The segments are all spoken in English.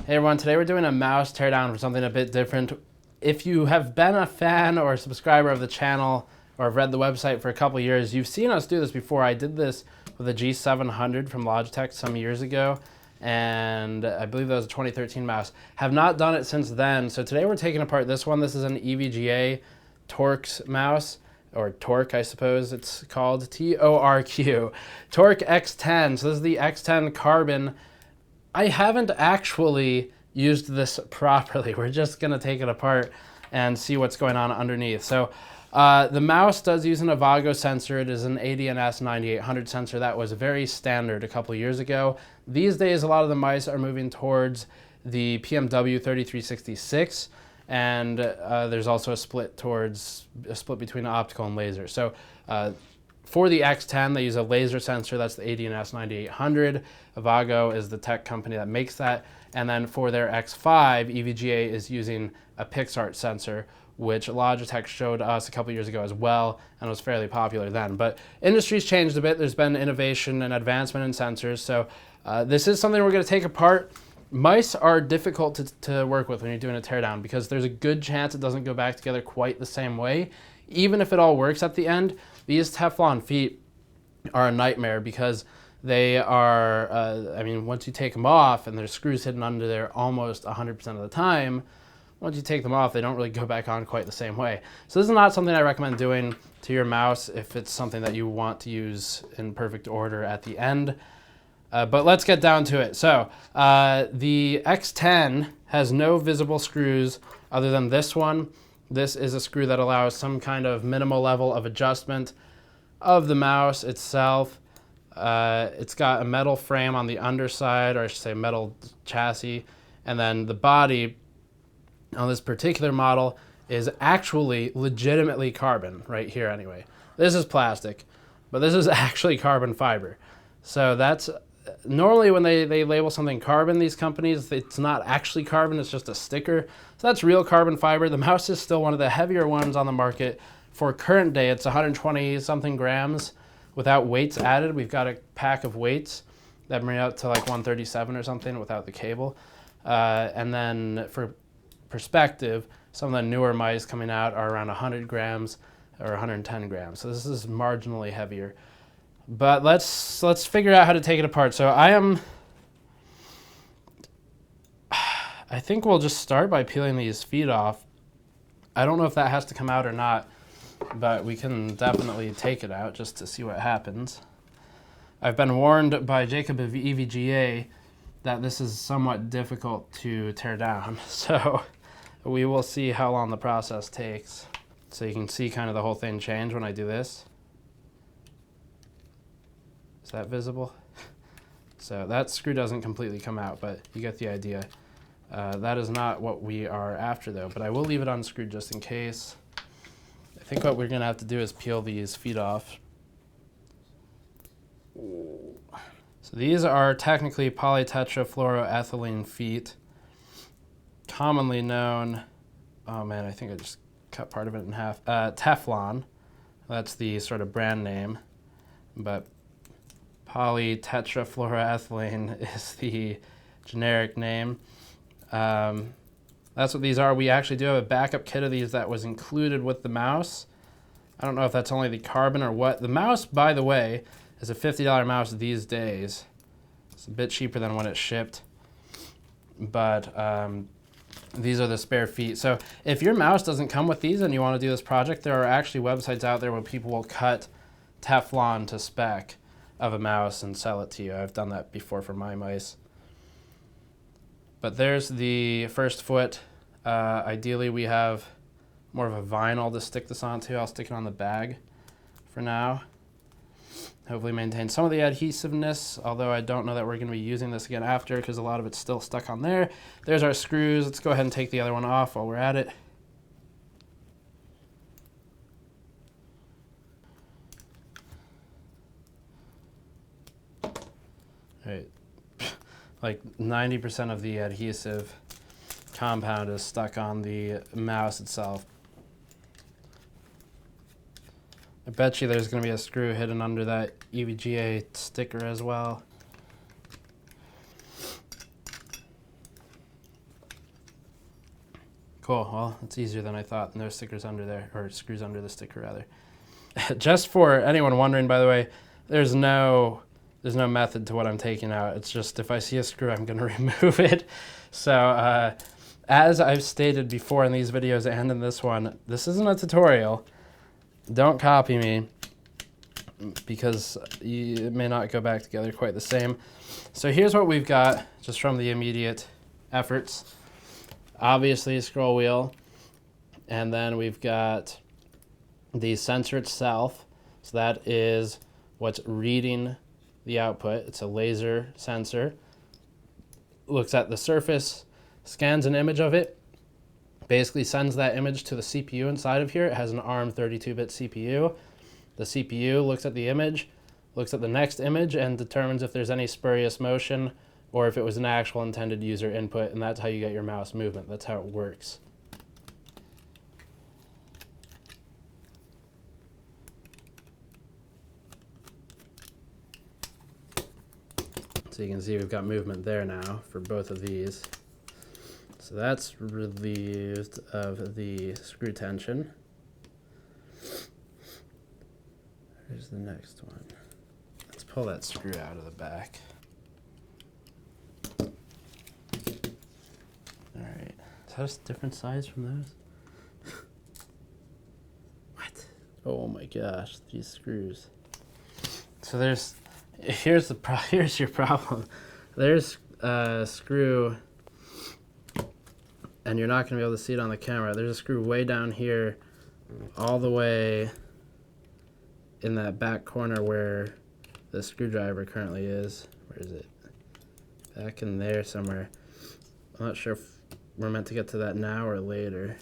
Hey everyone, today we're doing a mouse teardown for something a bit different. If you have been a fan or a subscriber of the channel or have read the website for a couple years, you've seen us do this before. I did this with a G700 from Logitech some years ago, and I believe that was a 2013 mouse. Have not done it since then, so today we're taking apart this one. This is an EVGA Torq mouse, or Torq, I suppose it's called, T-O-R-Q, Torq X10. So this is the X10 Carbon. I haven't actually used this properly. We're just gonna take it apart and see what's going on underneath. So the mouse does use an EVGA sensor. It is an ADNS 9800 sensor. That was very standard a couple years ago. These days, a lot of the mice are moving towards the PMW 3366, and there's also a split between optical and laser. So for the X10, they use a laser sensor. That's the ADNS 9800. EVGA is the tech company that makes that. And then for their X5, EVGA is using a PixArt sensor, which Logitech showed us a couple years ago as well, and was fairly popular then. But industry's changed a bit. There's been innovation and advancement in sensors. So this is something we're going to take apart. Mice are difficult to work with when you're doing a teardown because there's a good chance it doesn't go back together quite the same way. Even if it all works at the end, these Teflon feet are a nightmare because they are, I mean, once you take them off and there's screws hidden under there almost 100% of the time, once you take them off, they don't really go back on quite the same way. So this is not something I recommend doing to your mouse if it's something that you want to use in perfect order at the end. But let's get down to it. So the X10 has no visible screws other than this one. This is a screw that allows some kind of minimal level of adjustment of the mouse itself. It's got a metal frame on the underside, or I should say metal chassis, and then the body on this particular model is actually legitimately carbon right here anyway. This is plastic, but this is actually carbon fiber. So that's normally when they label something carbon, these companies, it's not actually carbon, it's just a sticker. So that's real carbon fiber. The mouse is still one of the heavier ones on the market. For current day, it's 120 something grams without weights added. We've got a pack of weights that bring it out to like 137 or something without the cable. And then for perspective, some of the newer mice coming out are around 100 grams or 110 grams. So this is marginally heavier. But let's figure out how to take it apart. So I think we'll just start by peeling these feet off. I don't know if that has to come out or not, but we can definitely take it out just to see what happens. I've been warned by Jacob of EVGA that this is somewhat difficult to tear down, so we will see how long the process takes. So you can see kind of the whole thing change when I do this. Is that visible? So that screw doesn't completely come out, but you get the idea. That is not what we are after though, but I will leave it unscrewed just in case. I think what we're gonna have to do is peel these feet off. So these are technically polytetrafluoroethylene feet, commonly known, oh man, I think I just cut part of it in half, Teflon. That's the sort of brand name, but polytetrafluoroethylene is the generic name. That's what these are. We actually do have a backup kit of these that was included with the mouse. I don't know if that's only the carbon or what. The mouse, by the way, is a $50 mouse these days. It's a bit cheaper than when it shipped. But these are the spare feet. So if your mouse doesn't come with these and you want to do this project, there are actually websites out there where people will cut Teflon to spec of a mouse and sell it to you. I've done that before for my mice. But there's the first foot. Ideally we have more of a vinyl to stick this onto. I'll stick it on the bag for now. Hopefully maintain some of the adhesiveness, although I don't know that we're going to be using this again after because a lot of it's still stuck on there. There's our screws. Let's go ahead and take the other one off while we're at it. All right. Like 90% of the adhesive compound is stuck on the mouse itself. I bet you there's going to be a screw hidden under that EVGA sticker as well. Cool. Well, it's easier than I thought. No stickers under there, or screws under the sticker rather. Just for anyone wondering, by the way, there's no method to what I'm taking out. It's just if I see a screw, I'm going to remove it. So as I've stated before in these videos and in this one, this isn't a tutorial. Don't copy me, because it may not go back together quite the same. So here's what we've got just from the immediate efforts. Obviously a scroll wheel, and then we've got the sensor itself. So that is what's reading the output. It's a laser sensor. Looks at the surface, scans an image of it, basically sends that image to the CPU inside of here. It has an ARM 32-bit CPU. The CPU looks at the image, looks at the next image, and determines if there's any spurious motion or if it was an actual intended user input, and that's how you get your mouse movement. That's how it works. So you can see we've got movement there now for both of these. So that's relieved of the screw tension. Here's the next one. Let's pull that screw out of the back. All right. Is that a different size from those? What? Oh my gosh, these screws. So here's your problem. There's a screw, and you're not going to be able to see it on the camera. There's a screw way down here, all the way in that back corner where the screwdriver currently is. Where is it? Back in there somewhere. I'm not sure if we're meant to get to that now or later.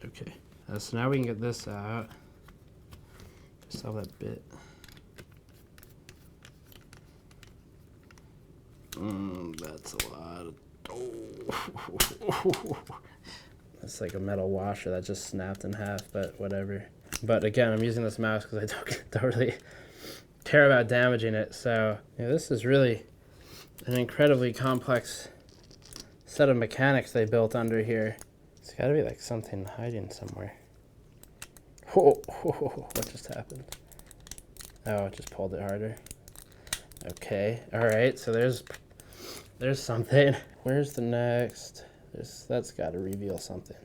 Okay, so now we can get this out. Just have that bit. That's a lot of... Oh. It's like a metal washer that just snapped in half, but whatever. But again, I'm using this mouse because I don't really care about damaging it. So yeah, this is really an incredibly complex set of mechanics they built under here. It's got to be like something hiding somewhere. Oh, what just happened? Oh, it just pulled it harder. Okay, all right, so there's something. Where's the next? That's got to reveal something.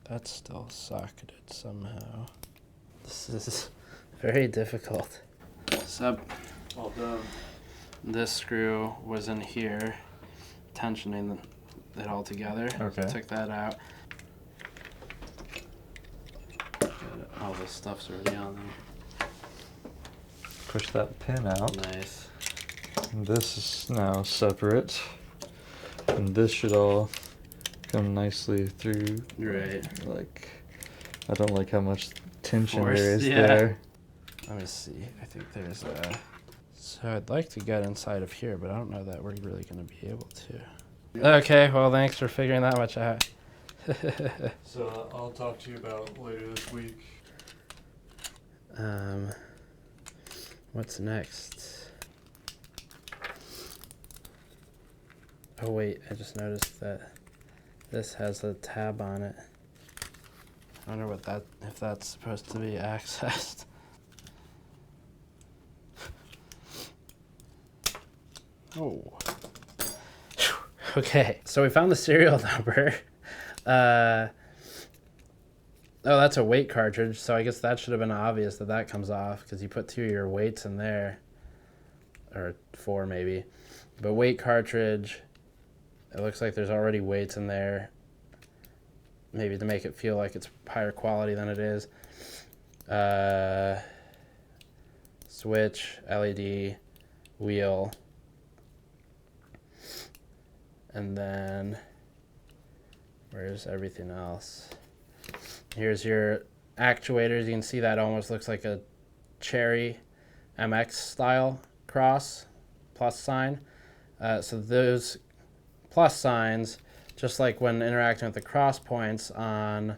That's still socketed somehow. This is very difficult. So, Well done. This screw was in here, tensioning it all together. Okay. Took that out. All this stuff's already on there. Push that pin out. Nice. And this is now separate. And this should all come nicely through. Right. Like, I don't like how much tension Force, there is yeah. there. Let me see. I think there's a... So I'd like to get inside of here, but I don't know that we're really going to be able to. Okay, well, thanks for figuring that much out. So I'll talk to you about later this week. What's next? Oh wait, I just noticed that this has a tab on it. I wonder if that's supposed to be accessed. Oh. Okay, so we found the serial number. Oh, that's a weight cartridge, so I guess that should have been obvious that comes off, because you put 2 of your weights in there, or 4 maybe. But weight cartridge, it looks like there's already weights in there, maybe to make it feel like it's higher quality than it is. Switch, LED, wheel, and then where's everything else? Here's your actuators. You can see that almost looks like a Cherry MX style cross plus sign. So those plus signs, just like when interacting with the cross points on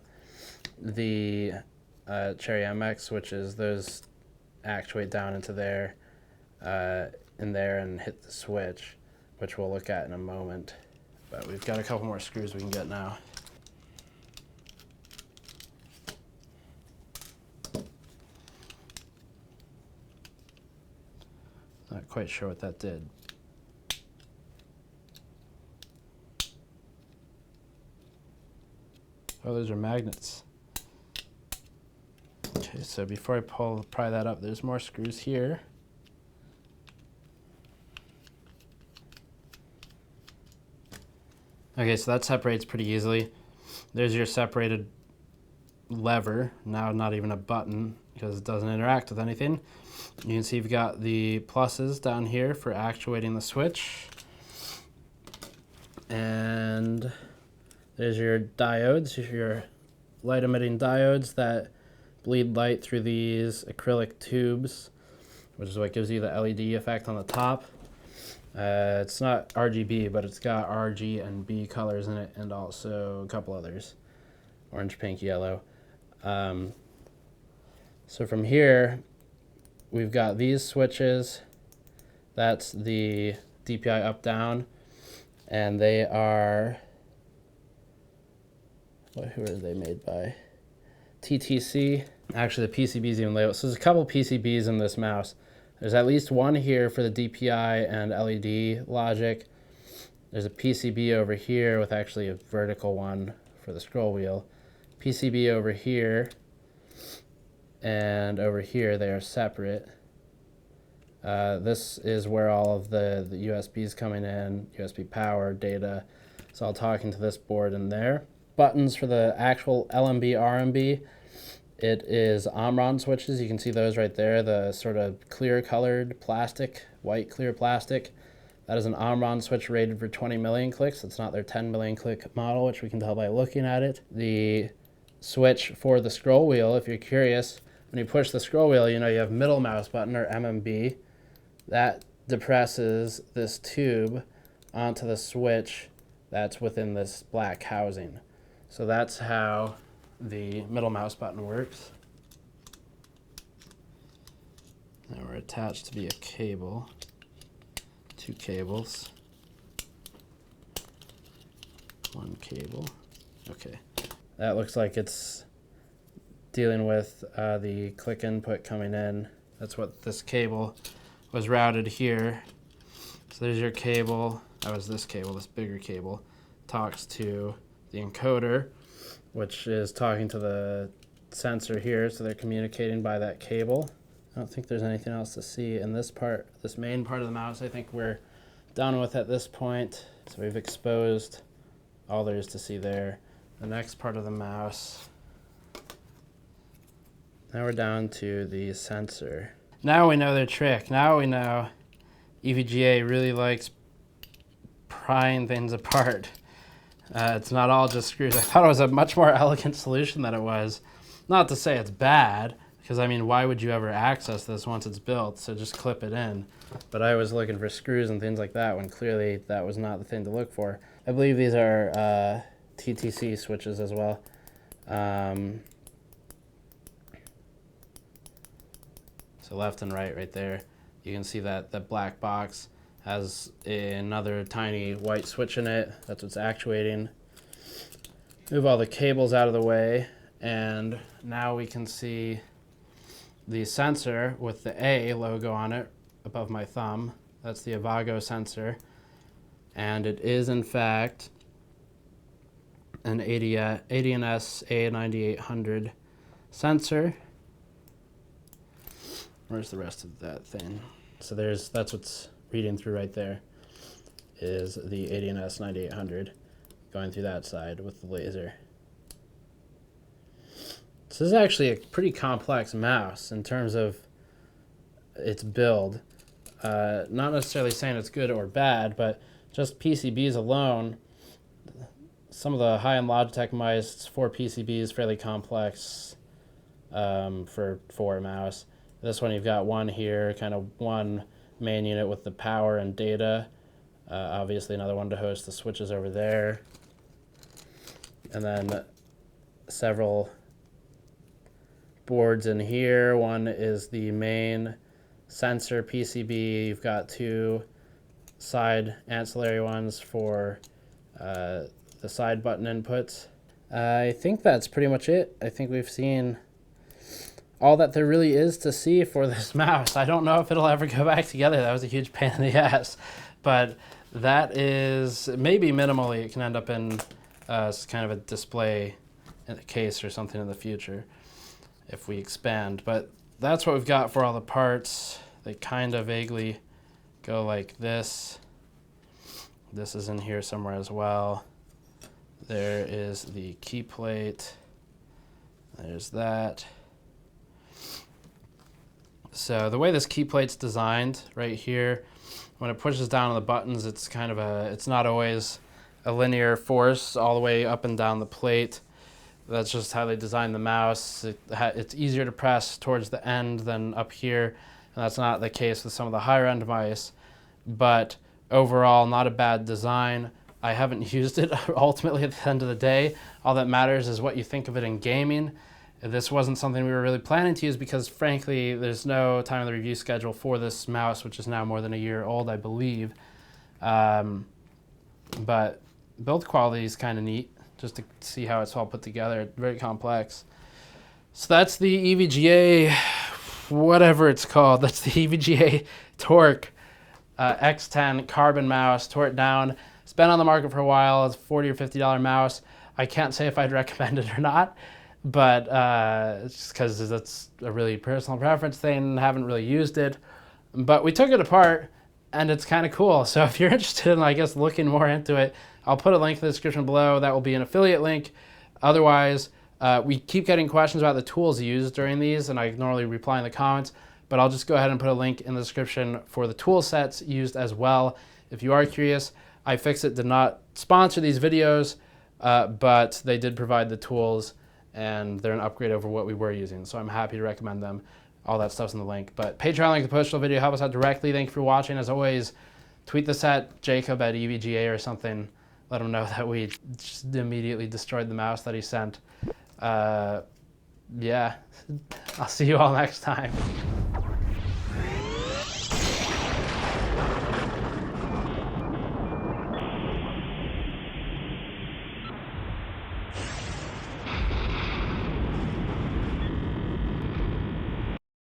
the Cherry MX switches. Those actuate down into there, in there, and hit the switch, which we'll look at in a moment. But we've got a couple more screws we can get now. Not quite sure what that did. Oh, those are magnets. Okay, so before I pry that up, there's more screws here. Okay, so that separates pretty easily. There's your separated lever. Now not even a button because it doesn't interact with anything. You can see you've got the pluses down here for actuating the switch. And there's your diodes, your light emitting diodes that bleed light through these acrylic tubes, which is what gives you the LED effect on the top. It's not RGB, but it's got RG and B colors in it, and also a couple others, orange, pink, yellow. So from here, we've got these switches. That's the DPI up, down, and they are, who are they made by? TTC. Actually, the PCB's even labeled. So there's a couple PCBs in this mouse. There's at least one here for the DPI and LED logic. There's a PCB over here with actually a vertical one for the scroll wheel. PCB over here and over here, they are separate. This is where all of the USBs coming in, USB power, data. It's all talking to this board in there. Buttons for the actual LMB, RMB. It is Omron switches. You can see those right there, the sort of clear colored plastic, white clear plastic. That is an Omron switch rated for 20 million clicks. It's not their 10 million click model, which we can tell by looking at it. The switch for the scroll wheel, if you're curious, when you push the scroll wheel, you know you have middle mouse button, or MMB. That depresses this tube onto the switch that's within this black housing. So that's how the middle mouse button works. Now we're attached to be a cable, 2 cables, 1 cable. Okay, that looks like it's dealing with the click input coming in. That's what this cable was routed here. So there's your cable. That was this cable, this bigger cable. Talks to the encoder, which is talking to the sensor here, so they're communicating by that cable. I don't think there's anything else to see in this part, this main part of the mouse. I think we're done with at this point. So we've exposed all there is to see there. The next part of the mouse. Now we're down to the sensor. Now we know their trick. Now we know EVGA really likes prying things apart. It's not all just screws. I thought it was a much more elegant solution than it was. Not to say it's bad, because I mean, why would you ever access this once it's built? So just clip it in. But I was looking for screws and things like that when clearly that was not the thing to look for. I believe these are TTC switches as well. So left and right there. You can see that the black box has another tiny white switch in it. That's what's actuating. Move all the cables out of the way, and now we can see the sensor with the A logo on it above my thumb. That's the EVGA sensor, and it is in fact an ADNS A9800 sensor. Where's the rest of that thing? So that's what's reading through right there, is the ADNS 9800 going through that side with the laser. So this is actually a pretty complex mouse in terms of its build. Not necessarily saying it's good or bad, but just PCBs alone, some of the high-end Logitech mice, 4 PCBs, fairly complex for a mouse. This one you've got one here, kind of one main unit with the power and data, Obviously another one to host the switches over there. And then several boards in here. One is the main sensor PCB. You've got two side ancillary ones for the side button inputs. I think that's pretty much it. I think we've seen all that there really is to see for this mouse. I don't know if it'll ever go back together. That was a huge pain in the ass. But that is maybe minimally. It can end up in kind of a display in a case or something in the future if we expand. But that's what we've got for all the parts. They kind of vaguely go like this. This is in here somewhere as well. There is the key plate. There's that. So the way this key plate's designed right here, when it pushes down on the buttons, it's kind of it's not always a linear force all the way up and down the plate. That's just how they designed the mouse. It's easier to press towards the end than up here, and that's not the case with some of the higher end mice. But overall, not a bad design. I haven't used it ultimately at the end of the day. All that matters is what you think of it in gaming. This wasn't something we were really planning to use because, frankly, there's no time in the review schedule for this mouse, which is now more than a year old, I believe. But build quality is kind of neat, just to see how it's all put together. It's very complex. So that's the EVGA, whatever it's called. That's the EVGA Torq X10 Carbon mouse. Tore it down. It's been on the market for a while. It's a $40 or $50 mouse. I can't say if I'd recommend it or not, but it's just because that's a really personal preference thing. Haven't really used it, but we took it apart and it's kind of cool. So if you're interested in, I guess, looking more into it, I'll put a link in the description below. That will be an affiliate link. Otherwise, we keep getting questions about the tools used during these, and I normally reply in the comments, but I'll just go ahead and put a link in the description for the tool sets used as well. If you are curious, iFixit did not sponsor these videos, but they did provide the tools, and they're an upgrade over what we were using. So I'm happy to recommend them. All that stuff's in the link. But Patreon link, the postal video, help us out directly. Thank you for watching. As always, tweet this at Jacob at EVGA or something. Let him know that we just immediately destroyed the mouse that he sent. Yeah, I'll see you all next time.